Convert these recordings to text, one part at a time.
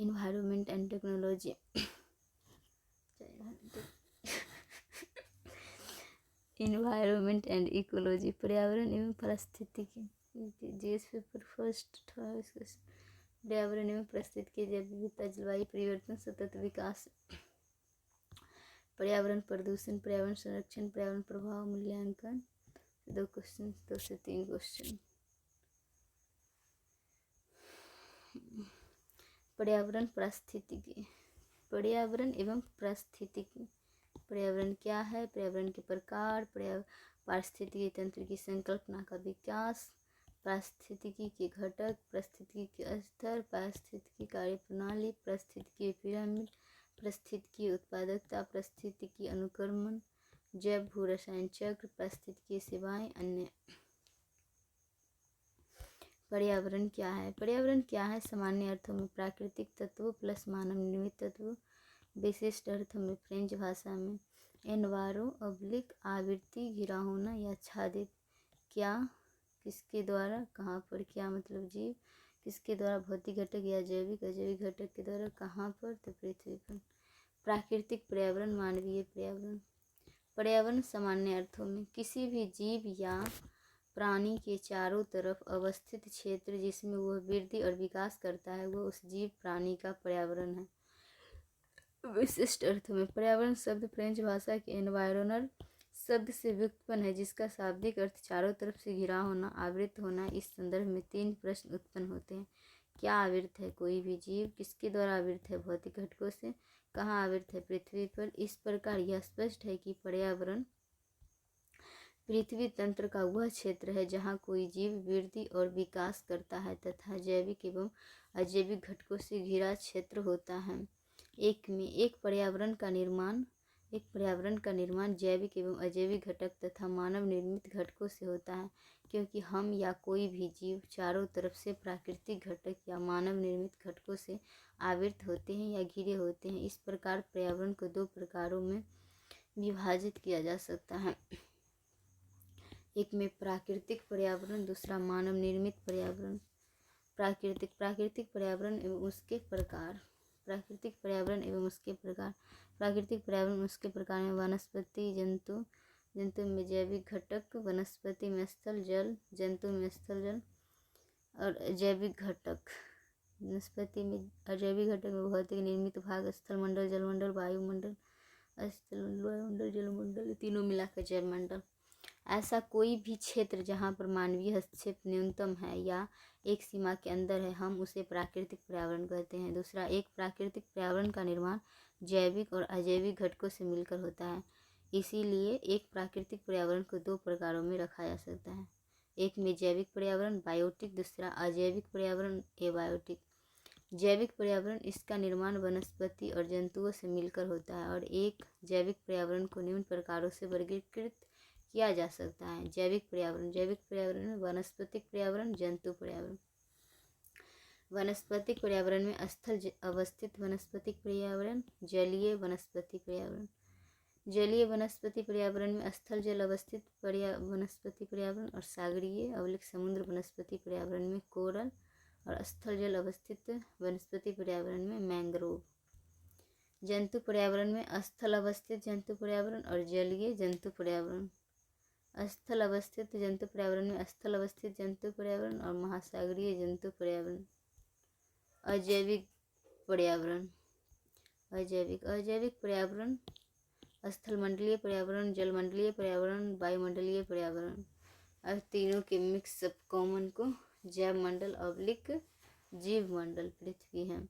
Environment and technology, environment and ecology, पर्यावरण एवं पारिस्थितिकी। जीएस पेपर फर्स्ट था इसका। पर्यावरण एवं पारिस्थितिकी, जैव विविधता, जलवायु परिवर्तन, सतत विकास, पर्यावरण प्रदूषण, पर्यावरण संरक्षण, पर्यावरण प्रभाव मूल्यांकन। 2 क्वेश्चन, 2 से 3 क्वेश्चन। पर्यावरण पारिस्थितिकी, पर्यावरण एवं पारिस्थितिकी। पर्यावरण क्या है, पर्यावरण के प्रकार, पारिस्थितिकी तंत्र की संकल्पना का विकास, पारिस्थितिकी के घटक, पारिस्थितिकी के स्तर, पारिस्थितिकी कार्यप्रणाली, पारिस्थितिकी पिरामिड, पारिस्थितिकी उत्पादकता, पारिस्थितिकी अनुक्रमण, जैव भू रसायन चक्र, पारिस्थितिकी सेवाएं, अन्य। पर्यावरण क्या है, पर्यावरण क्या है, सामान्य अर्थों में प्राकृतिक तत्व प्लस मानव निर्मित तत्व, विशिष्ट अर्थों में फ्रेंच भाषा में एनवारो ऑब्लिक आवृत्ति, घिरा होना या आच्छादित। क्या, किसके द्वारा, कहाँ पर, क्या मतलब जीव, किसके द्वारा, भौतिक घटक या जैविक अजैविक घटक के द्वारा, कहाँ पर, तो पृथ्वी पर। प्राकृतिक पर्यावरण, मानवीय पर्यावरण। पर्यावरण सामान्य अर्थों में किसी भी जीव या प्राणी के चारों तरफ अवस्थित क्षेत्र जिसमें वह वृद्धि और विकास करता है, वह उस जीव प्राणी का पर्यावरण है। विशिष्ट अर्थों में पर्यावरण शब्द फ्रेंच भाषा के एनवायरोनर शब्द से व्युत्पन्न है, जिसका शाब्दिक अर्थ चारों तरफ से घिरा होना, आवृत होना। इस संदर्भ में 3 प्रश्न उत्पन्न होते हैं। क्या आवृत है कोई भी जीव, किसके द्वारा आवृत है, भौतिक घटकों से, कहाँ आवृत है, पृथ्वी पर। इस प्रकार यह स्पष्ट है कि पर्यावरण पृथ्वी तंत्र का वह क्षेत्र है जहाँ कोई जीव वृद्धि और विकास करता है तथा जैविक एवं अजैविक घटकों से घिरा क्षेत्र होता है। एक पर्यावरण का निर्माण जैविक एवं अजैविक घटक तथा मानव निर्मित घटकों से होता है, क्योंकि हम या कोई भी जीव चारों तरफ से प्राकृतिक घटक या मानव निर्मित घटकों से आवृत होते हैं या घिरे होते हैं। इस प्रकार पर्यावरण को 2 प्रकारों में विभाजित किया जा सकता है, एक में प्राकृतिक पर्यावरण, दूसरा मानव निर्मित पर्यावरण। प्राकृतिक पर्यावरण एवं उसके प्रकार। प्राकृतिक पर्यावरण एवं उसके प्रकार। प्राकृतिक पर्यावरण उसके प्रकार में वनस्पति, जंतु में जैविक घटक, वनस्पति में स्थल जल, जंतु में स्थल जल और जैविक घटक। वनस्पति में अजैविक घटक में भौतिक निर्मित भाग, स्थल मंडल, जलमंडल, वायुमंडल, जलमंडल, तीनों मिलाकर जैव मंडल। ऐसा कोई भी क्षेत्र जहाँ पर मानवीय हस्तक्षेप न्यूनतम है या एक सीमा के अंदर है, हम उसे प्राकृतिक पर्यावरण कहते हैं। दूसरा, एक प्राकृतिक पर्यावरण का निर्माण जैविक और अजैविक घटकों से मिलकर होता है। इसीलिए एक प्राकृतिक पर्यावरण को 2 प्रकारों में रखा जा सकता है, एक में जैविक पर्यावरण बायोटिक, दूसरा अजैविक पर्यावरण एबायोटिक। जैविक पर्यावरण, इसका निर्माण वनस्पति और जंतुओं से मिलकर होता है। और एक जैविक पर्यावरण को निम्न प्रकारों से वर्गीकृत किया जा सकता है। जैविक पर्यावरण में वनस्पतिक पर्यावरण, जंतु पर्यावरण। वनस्पतिक पर्यावरण में स्थल अवस्थित वनस्पतिक पर्यावरण, जलीय वनस्पति पर्यावरण। जलीय वनस्पति पर्यावरण में स्थल जल अवस्थित वनस्पति पर्यावरण और सागरीय अवलिक समुद्र वनस्पति पर्यावरण में कोरल और स्थल जल अवस्थित वनस्पति पर्यावरण में मैंग्रोव। जंतु पर्यावरण में स्थल अवस्थित जंतु पर्यावरण और जलीय जंतु पर्यावरण। स्थल अवस्थित जंतु पर्यावरण में स्थल अवस्थित जंतु पर्यावरण और महासागरीय जंतु पर्यावरण। अजैविक पर्यावरण। अजैविक पर्यावरण स्थलमंडलीय पर्यावरण, जलमंडलीय पर्यावरण, वायुमंडलीय पर्यावरण और तीनों के मिक्स अप कॉमन को जैव मंडल ऑब्लिक जीव मंडल पृथ्वी है।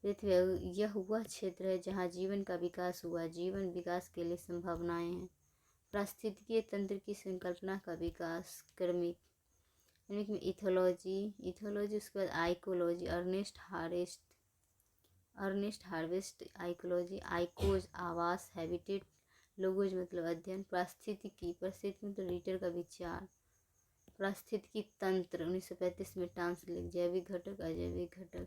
पृथ्वी यह वह क्षेत्र है जहाँ जीवन का विकास हुआ, जीवन विकास के लिए संभावनाएं हैं। पारिस्थितिकीय तंत्र की संकल्पना का विकास, क्रमिक में इथोलॉजी, उसके बाद आइकोलॉजी, अर्नेस्ट हार्वेस्ट, आइकोलॉजी, आइकोज आवास, हैबिटेट, लोगोज मतलब अध्ययन, पारिस्थितिकी मतलब रीटर का विचार, पारिस्थितिकी तंत्र 1935 में टांसलिक, जैविक घटक अजैविक घटक।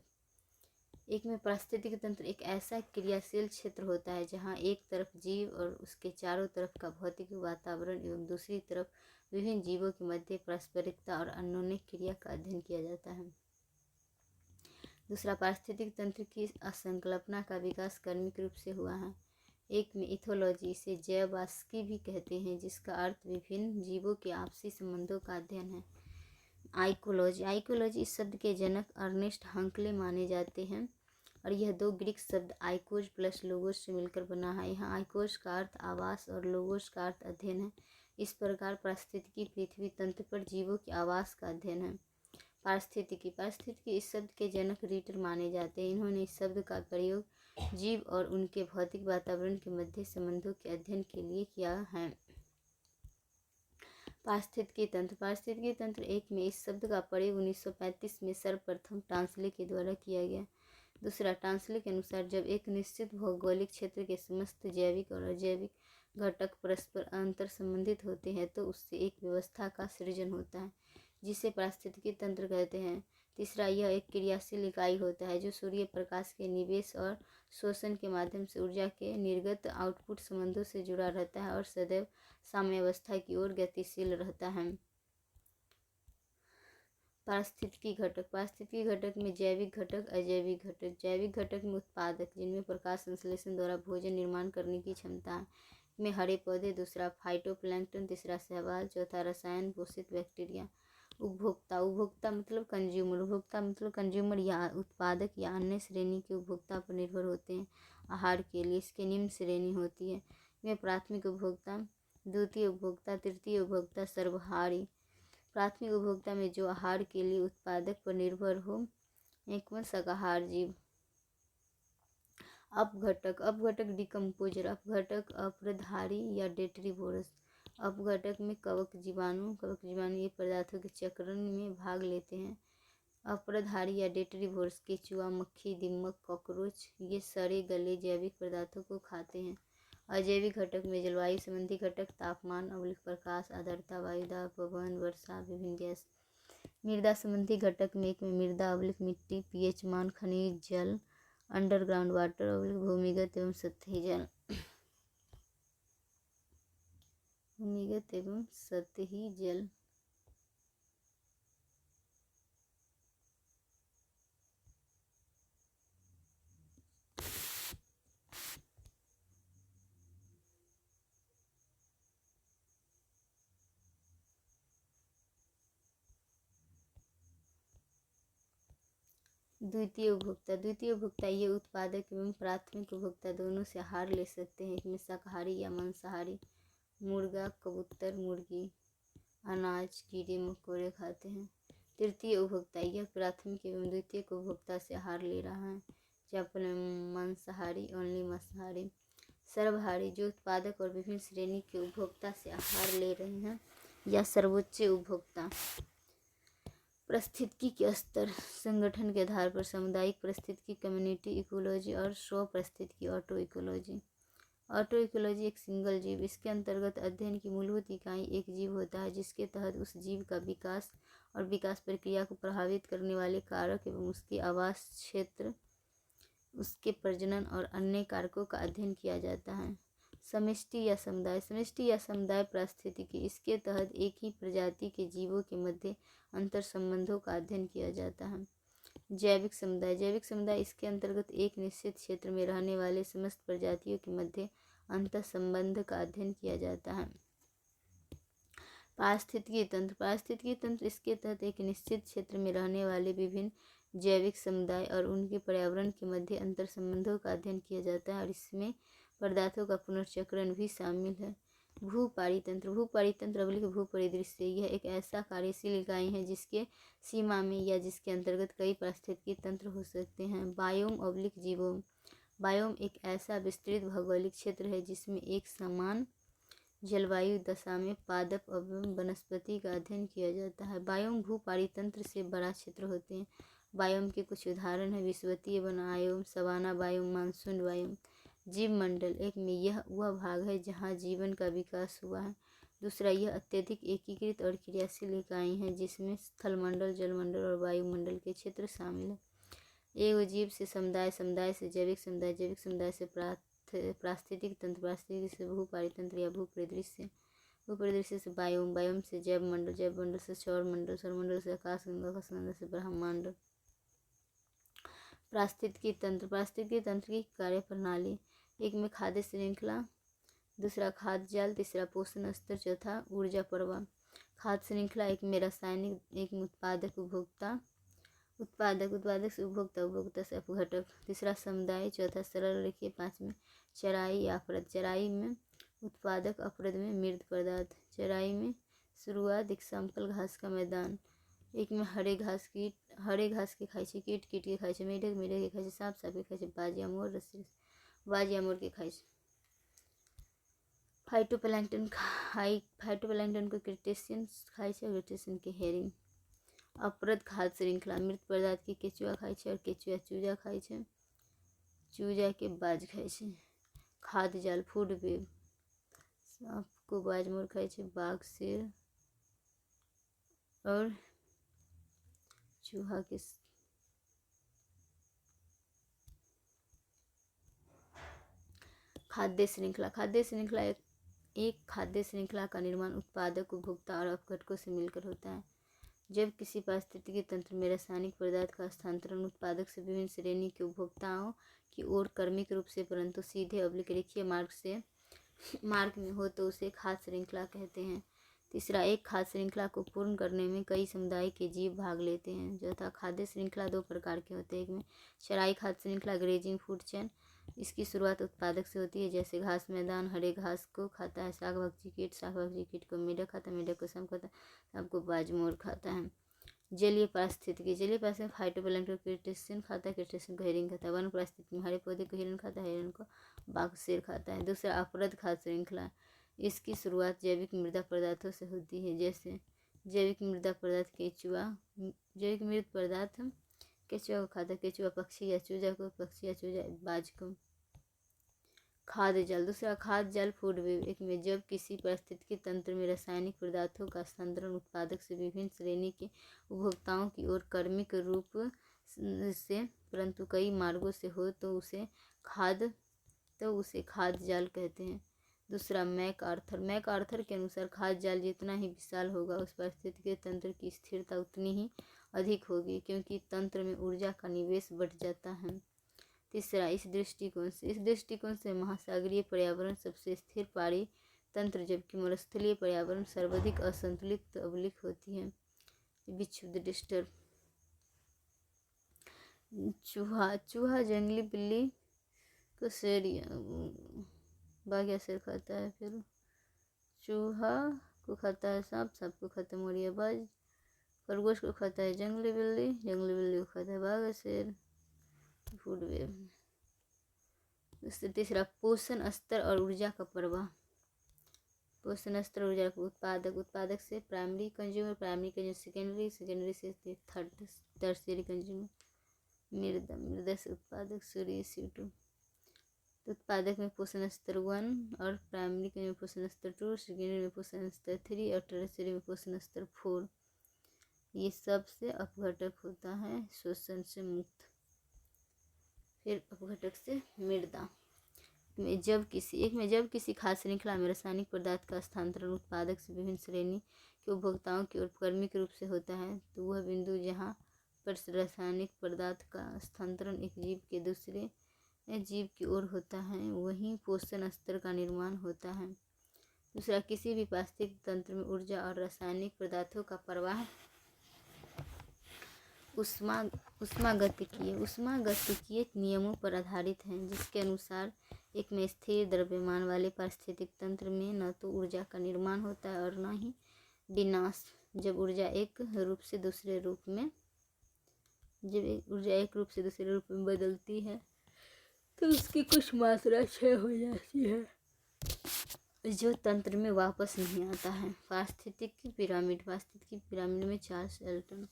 एक में पारिस्थितिकी तंत्र एक ऐसा क्रियाशील क्षेत्र होता है जहाँ एक तरफ जीव और उसके चारों तरफ का भौतिक वातावरण एवं दूसरी तरफ विभिन्न जीवों के मध्य पारस्परिकता और अन्योन्य क्रिया का अध्ययन किया जाता है। दूसरा, पारिस्थितिक तंत्र की असंकल्पना का विकास कर्मिक रूप से हुआ है। एक में इथोलॉजी, इसे जैववास्की भी कहते हैं, जिसका अर्थ विभिन्न जीवों के आपसी संबंधों का अध्ययन है। आइकोलॉजी, आइकोलॉजी इस शब्द के जनक अर्नेस्ट हंकले माने जाते हैं और यह दो ग्रीक शब्द आइकोज प्लस लोगोस से मिलकर बना है। यहाँ आइकोज का अर्थ आवास और लोगोस का अर्थ अध्ययन है। इस प्रकार पारिस्थितिकी पृथ्वी तंत्र पर जीवों के आवास का अध्ययन है। पारिस्थितिकी, पारिस्थितिकी इस शब्द के जनक रीटर माने जाते हैं। इन्होंने इस शब्द का प्रयोग जीव और उनके भौतिक वातावरण के मध्य संबंधों के अध्ययन के लिए किया है। पारिस्थितिकी तंत्र, पारिस्थितिकी तंत्र एक में इस शब्द का प्रयोग 1935 में सर्वप्रथम टांसले के द्वारा किया गया। दूसरा, टांसले के अनुसार जब एक निश्चित भौगोलिक क्षेत्र के समस्त जैविक और अजैविक घटक परस्पर अंतर संबंधित होते हैं तो उससे एक व्यवस्था का सृजन होता है, जिसे पारिस्थितिकी तंत्र कहते हैं। तीसरा, यह एक क्रियाशील इकाई होता है जो सूर्य प्रकाश के निवेश और शोषण के माध्यम से ऊर्जा के निर्गत आउटपुट संबंधों से जुड़ा रहता है और सदैव साम्यावस्था की ओर गतिशील रहता है। पारिस्थितिकी घटक, पारिस्थितिकी घटक में जैविक घटक, अजैविक घटक। जैविक घटक में उत्पादक, जिनमें प्रकाश संश्लेषण द्वारा भोजन निर्माण करने की क्षमता है, में हरे पौधे। दूसरा, फाइटोप्लैंक्टन। तीसरा, शैवाल। चौथा, रसायन पोषित बैक्टीरिया। उपभोक्ता, उपभोक्ता मतलब कंज्यूमर, उपभोक्ता मतलब कंज्यूमर या उत्पादक या अन्य श्रेणी के उपभोक्ता पर निर्भर होते हैं आहार के लिए। इसके निम्न श्रेणी होती है, में प्राथमिक उपभोक्ता, द्वितीय उपभोक्ता, तृतीय उपभोक्ता, सर्वहारी। प्राथमिक उपभोक्ता में जो आहार के लिए उत्पादक पर निर्भर हो। एकवचन शाकाहार जीव। अपघटक, अपघटक डिकम्पोजर, अपघटक अपरधारी या डेट्रीवोरस। अपघटक में कवक जीवाणु, कवक जीवाणु ये पदार्थों के चक्रण में भाग लेते हैं। अपरधारी या डेट्रीवोरस केंचुआ, मक्खी, दीमक, कॉकरोच ये सड़े गले जैविक पदार्थों को खाते हैं। अजैविक घटक में जलवायु संबंधी घटक, तापमान, प्रकाश, आर्द्रता, वायुदाब, पवन, वर्षा, विभिन्न गैस। मृदा संबंधी घटक में एक में मृदा, मिट्टी, पीएच मान, खनिज जल, अंडरग्राउंड वाटर, भूमिगत एवं सतही जल। भूमिगत एवं सतही जल। द्वितीय उपभोक्ता, द्वितीय उपभोक्ता ये उत्पादक एवं प्राथमिक उपभोक्ता दोनों से आहार ले सकते हैं। इसमें शाकाहारी या मांसाहारी, मुर्गा, कबूतर, मुर्गी, अनाज, कीड़े मकोड़े खाते हैं। तृतीय उपभोक्ता, यह प्राथमिक एवं द्वितीयक उपभोक्ता से आहार ले रहा है। एग्जाम्पल में मांसाहारी, ओनली मांसाहारी। सर्वहारी, जो उत्पादक और विभिन्न श्रेणी के उपभोक्ता से आहार ले रहे हैं, या सर्वोच्च उपभोक्ता। पारिस्थितिकी के स्तर, संगठन के आधार पर सामुदायिक पारिस्थितिकी, कम्युनिटी इकोलॉजी और स्व पारिस्थितिकी, ऑटो इकोलॉजी। ऑटो इकोलॉजी एक सिंगल जीव, इसके अंतर्गत अध्ययन की मूलभूत इकाई एक जीव होता है, जिसके तहत उस जीव का विकास और विकास प्रक्रिया को प्रभावित करने वाले कारक एवं उसके आवास क्षेत्र, उसके प्रजनन और अन्य कारकों का अध्ययन किया जाता है। समष्टि या समुदाय, समष्टि या समुदाय पारिस्थितिकी, इसके तहत एक ही प्रजाति के जीवों के मध्य अंतर संबंधों का अध्ययन किया जाता है। जैविक समुदाय, जैविक समुदाय इसके अंतर्गत एक निश्चित क्षेत्र में रहने वाले समस्त प्रजातियों के मध्य अंतर संबंध का अध्ययन किया जाता है। पारिस्थितिकी तंत्र, पारिस्थितिकी तंत्र इसके तहत एक निश्चित क्षेत्र में रहने वाले विभिन्न जैविक समुदाय और उनके पर्यावरण के मध्य अंतर संबंधों का अध्ययन किया जाता है और इसमें पदार्थों का पुनर्चक्रण भी शामिल है। भूपारितंत्र, भूपारितंत्र भूपरिदृश्य, यह एक ऐसा कार्यशील इकाई है जिसके सीमा में या जिसके अंतर्गत कई पारिस्थितिकी तंत्र हो सकते हैं। बायोम जीवोम, बायोम एक ऐसा विस्तृत भौगोलिक क्षेत्र है जिसमें एक समान जलवायु दशा में पादप एवं वनस्पति का अध्ययन किया जाता है। बायोम भूपारितंत्र से बड़ा क्षेत्र होते हैं। बायोम के कुछ उदाहरण हैं विषुवतीय वन biome, savanna biome, monsoon biome. जीव मंडल, एक में यह वह भाग है जहाँ जीवन का विकास हुआ है। दूसरा, यह अत्यधिक एकीकृत और क्रियाशील इकाई है जिसमें स्थलमंडल, जलमंडल और वायुमंडल के क्षेत्र शामिल है। एक जीव से समुदाय, समुदाय से जैविक समुदाय, जैविक समुदाय से पारिस्थितिक तंत्र, पारिस्थितिक से भूपारितंत्र या भूपरिदृश्य, भूपरिदृश्य से बायोम, बायोम से जैव मंडल, जैव मंडल से सौर मंडल, सौर मंडल से आकाशगंगा, आकाशगंगा से ब्रह्मांड। पारिस्थितिकी तंत्र की कार्य प्रणाली। एक में खाद्य श्रृंखला, दूसरा खाद्य जाल, तीसरा पोषण स्तर, चौथा ऊर्जा प्रवाह। खाद्य श्रृंखला एक में रासायनिक, एक में उत्पादक से उपभोक्ता से अपघटक, तीसरा समुदाय, चौथा सरल रेखीय, पांचवें चराई या अपरद। चराई में उत्पादक, अपरद में मृत पदार्थ। चराई में शुरुआत एक समतल घास का मैदान, एक में हरे घास के खाइ छै, कीट के खाइ छै, मेढक के खाइ छै, सांप के खाइ छै, बाज या मोर के खाइ छै। फाइटोप्लैंक्टन को क्रेस्टेशियन खाइ छै, क्रेस्टेशियन के हेरिंग। अपरद खाद्य श्रृंखला मृत पदार्थ के केचुआ खाइ छै और केचुआ चूजा खाइ छै, चूजा के बाज खाइ छै। खाद्य जाल फूड वेब, सांप को बाज मोर खाइ छै, बाघ शेर और चूहा के। खाद्य श्रृंखला एक खाद्य श्रृंखला का निर्माण उत्पादक, उपभोक्ता और अपघटकों से मिलकर होता है। जब किसी पारिस्थितिकी तंत्र में रासायनिक पदार्थ का स्थानांतरण उत्पादक से विभिन्न श्रेणी के उपभोक्ताओं की ओर क्रमिक रूप से परंतु सीधे रेखीय मार्ग में हो तो उसे खाद्य श्रृंखला कहते हैं। तीसरा, एक खाद्य श्रृंखला को पूर्ण करने में कई समुदाय के जीव भाग लेते हैं। चौथा, खाद्य श्रृंखला दो प्रकार के होते हैं। एक में चराई खाद्य श्रृंखला, ग्रेजिंग फूड चेन। इसकी शुरुआत उत्पादक से होती है, जैसे घास मैदान हरे घास को खाता है, शाक भक्षी कीट को मेढक खाता है, मेढक को सांप खाता है, सांप को बाज मोर खाता है। जलीय पारिस्थितिकी फाइटोप्लैंक्टन को क्रेस्टेशियन खाता है, क्रेस्टेशियन को हेरिंग खाता है। वन पारिस्थितिकी में हरे पौधे को हिरन खाता है, हिरन को बाघ शेर खाता है। दूसरा, अपरद खाद्य श्रृंखला। इसकी शुरुआत जैविक मृदा पदार्थों से होती है, जैसे जैविक मृत पदार्थ केचुआ को खाता है, केचुआ पक्षी या चूजा बाज को। खाद्य जाल। दूसरा, खाद्य जाल फूड वेब। एक में जब किसी पारिस्थितिकी तंत्र में रासायनिक पदार्थों का स्थानांतरण उत्पादक से विभिन्न श्रेणी के उपभोक्ताओं की ओर क्रमिक रूप से परंतु कई मार्गों से हो तो उसे खाद्य जाल कहते हैं। दूसरा, मैकआर्थर के अनुसार खाद्य जाल जितना ही विशाल होगा उस पारिस्थितिकी तंत्र की स्थिरता उतनी ही अधिक होगी, क्योंकि तंत्र में ऊर्जा का निवेश बढ़ जाता है। तीसरा, इस दृष्टिकोण से महासागरीय पर्यावरण सबसे स्थिर पारी तंत्र, जबकि मरुस्थलीय पर्यावरण सर्वाधिक असंतुलित अवलिक होती है। विक्षुब्ध डिस्टर्ब। चूहा जंगली बिल्ली को शेर बाघ या शेर खाता है, फिर चूहा को खाता है सांप को खाता है मोर या बाज, खरगोश को खाता है जंगली बिल्ली को खाता है बाघ या शेर। Food web. तीसरा, पोषण स्तर और ऊर्जा का प्रवाह। पोषण स्तर ऊर्जा का उत्पादक से प्राइमरी कंज्यूमर, सेकेंडरी से टर्शियरी कंज्यूमर। मृदा से उत्पादक, सूर्य CO2। उत्पादक में पोषण स्तर 1 और प्राइमरी में पोषण स्तर 2, सेकेंडरी में पोषण स्तर 3 और टर्शियरी में पोषण स्तर 4। ये सबसे अपघटक होता है शोषण से मुक्त। फिर अपघटक से मृदा में जब किसी खाद्य श्रृंखला में रासायनिक पदार्थ का स्थानांतरण उत्पादक से विभिन्न श्रेणी के उपभोक्ताओं की ओर क्रमिक रूप से होता है तो वह बिंदु जहाँ पर रासायनिक पदार्थ का स्थानांतरण एक जीव के दूसरे जीव की ओर होता है वहीं पोषण स्तर का निर्माण होता है। दूसरा, किसी भी पारिस्थितिक तंत्र में ऊर्जा और रासायनिक पदार्थों का प्रवाह उष्मागतिकीय नियमों पर आधारित है, जिसके अनुसार एक में स्थिर द्रव्यमान वाले पारिस्थितिक तंत्र में न तो ऊर्जा का निर्माण होता है और न ही विनाश। जब ऊर्जा एक रूप से दूसरे रूप में बदलती है तो उसकी कुछ मात्रा क्षय हो जाती है जो तंत्र में वापस नहीं आता है। पारिस्थितिकी पिरामिड में 4 शेल्टन।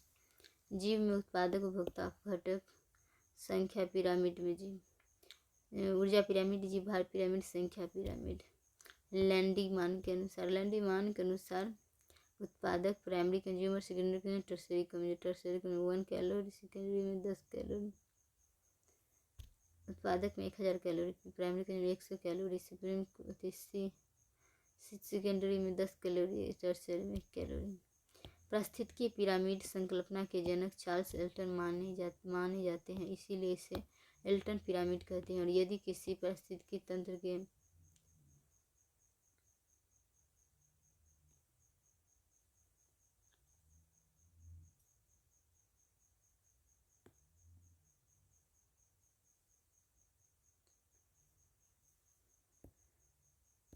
जीव में उत्पादक, उपभोक्ता, अपघटक, संख्या पिरामिड में जीव, ऊर्जा पिरामिड, जीव भार पिरामिड, संख्या पिरामिड। लैंडी मान के अनुसार उत्पादक primary consumer, secondary consumer, tertiary consumer 1 calorie, secondary में 10 कैलोरी। उत्पादक में 1000 calorie, primary consumer 100 calorie, secondary में 10 कैलोरी, टर्शियरी में 1 कैलोरी। पारिस्थितिकी पिरामिड संकल्पना के जनक चार्ल्स एल्टन माने जाते हैं, इसीलिए इसे एल्टन पिरामिड कहते हैं। और यदि किसी पारिस्थितिकी तंत्र के